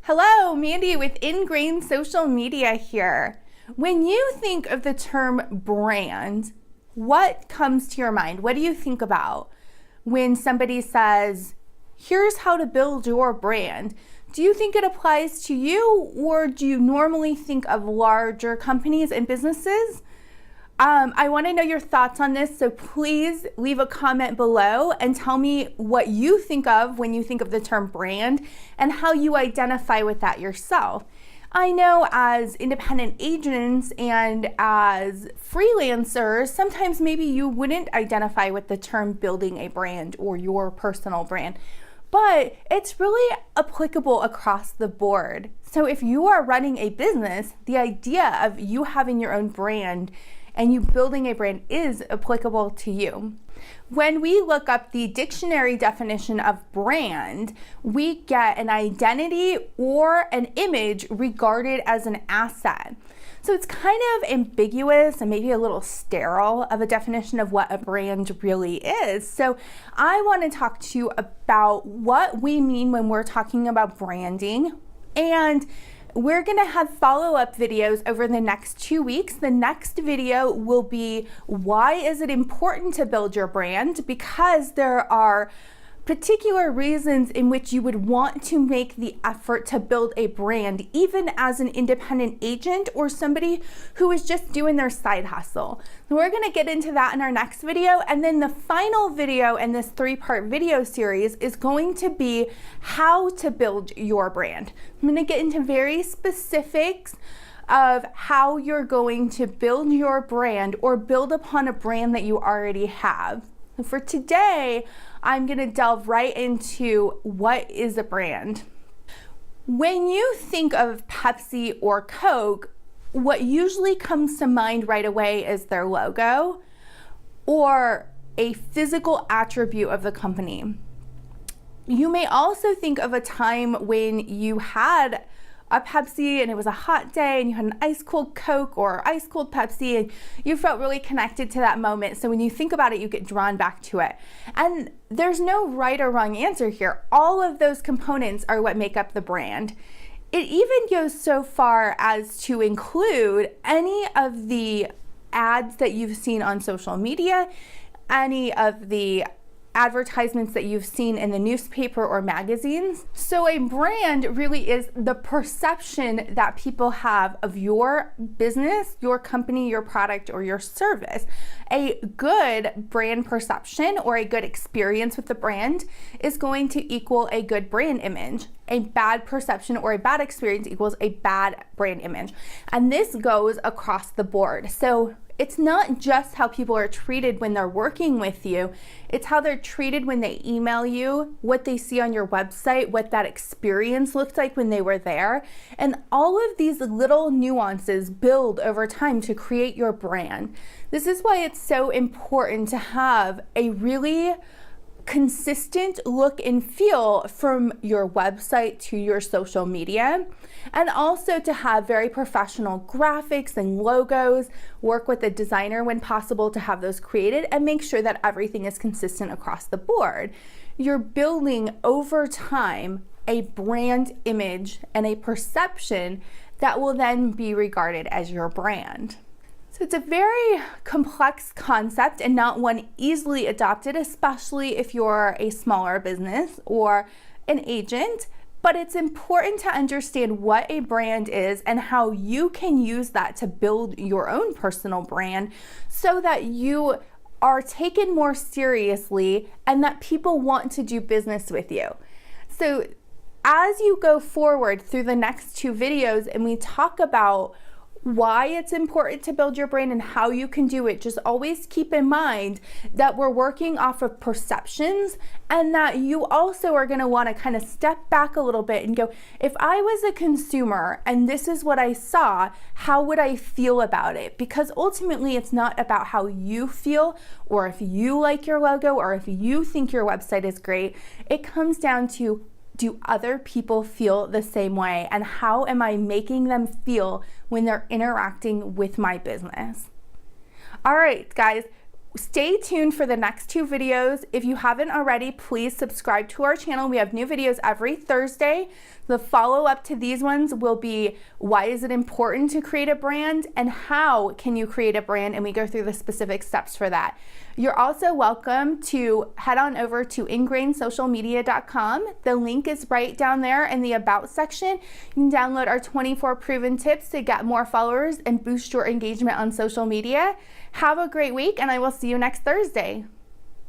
Hello, Mandy with Ingrain Social Media here. When you think of the term brand, what comes to your mind? What do you think about when somebody says, here's how to build your brand? Do you think it applies to you, or do you normally think of larger companies and businesses? I want to know your thoughts on this, so please leave a comment below and tell me what you think of when you think of the term brand and how you identify with that yourself. I know as independent agents and as freelancers, sometimes maybe you wouldn't identify with the term building a brand or your personal brand, but it's really applicable across the board. So if you are running a business, the idea of you having your own brand and you building a brand is applicable to you. When we look up the dictionary definition of brand, we get an identity or an image regarded as an asset. So it's kind of ambiguous and maybe a little sterile of a definition of what a brand really is. So I want to talk to you about what we mean when we're talking about branding, and we're gonna have follow-up videos over the next 2 weeks. The next video will be why is it important to build your brand, because there are particular reasons in which you would want to make the effort to build a brand, even as an independent agent or somebody who is just doing their side hustle. So we're gonna get into that in our next video, and then the final video in this 3-part video series is going to be how to build your brand. I'm gonna get into very specifics of how you're going to build your brand or build upon a brand that you already have. For today, I'm going to delve right into what is a brand. When you think of Pepsi or Coke, what usually comes to mind right away is their logo or a physical attribute of the company. You may also think of a time when you had a Pepsi and it was a hot day and you had an ice cold Coke or ice cold Pepsi and you felt really connected to that moment. So when you think about it, you get drawn back to it. And there's no right or wrong answer here. All of those components are what make up the brand. It even goes so far as to include any of the ads that you've seen on social media, any of the advertisements that you've seen in the newspaper or magazines. So a brand really is the perception that people have of your business, your company, your product, or your service. A good brand perception or a good experience with the brand is going to equal a good brand image. A bad perception or a bad experience equals a bad brand image. And this goes across the board. So it's not just how people are treated when they're working with you, it's how they're treated when they email you, what they see on your website, what that experience looked like when they were there. And all of these little nuances build over time to create your brand. This is why it's so important to have a really consistent look and feel from your website to your social media, and also to have very professional graphics and logos, work with a designer when possible to have those created, and make sure that everything is consistent across the board. You're building over time a brand image and a perception that will then be regarded as your brand. So it's a very complex concept and not one easily adopted, especially if you're a smaller business or an agent, but it's important to understand what a brand is and how you can use that to build your own personal brand so that you are taken more seriously and that people want to do business with you. So as you go forward through the next 2 videos and we talk about why it's important to build your brand and how you can do it, just always keep in mind that we're working off of perceptions, and that you also are going to want to kind of step back a little bit and go, if I was a consumer and this is what I saw, how would I feel about it? Because ultimately it's not about how you feel or if you like your logo or if you think your website is great. It comes down to, do other people feel the same way? And how am I making them feel when they're interacting with my business? All right, guys, Stay tuned for the next 2 videos. If you haven't already, please subscribe to our channel. We have new videos every Thursday. The follow-up to these ones will be why is it important to create a brand and how can you create a brand, and we go through the specific steps for that. You're also welcome to head on over to ingrainsocialmedia.com. The link is right down there in the About section. You can download our 24 proven tips to get more followers and boost your engagement on social media. Have a great week, and I will see you next Thursday.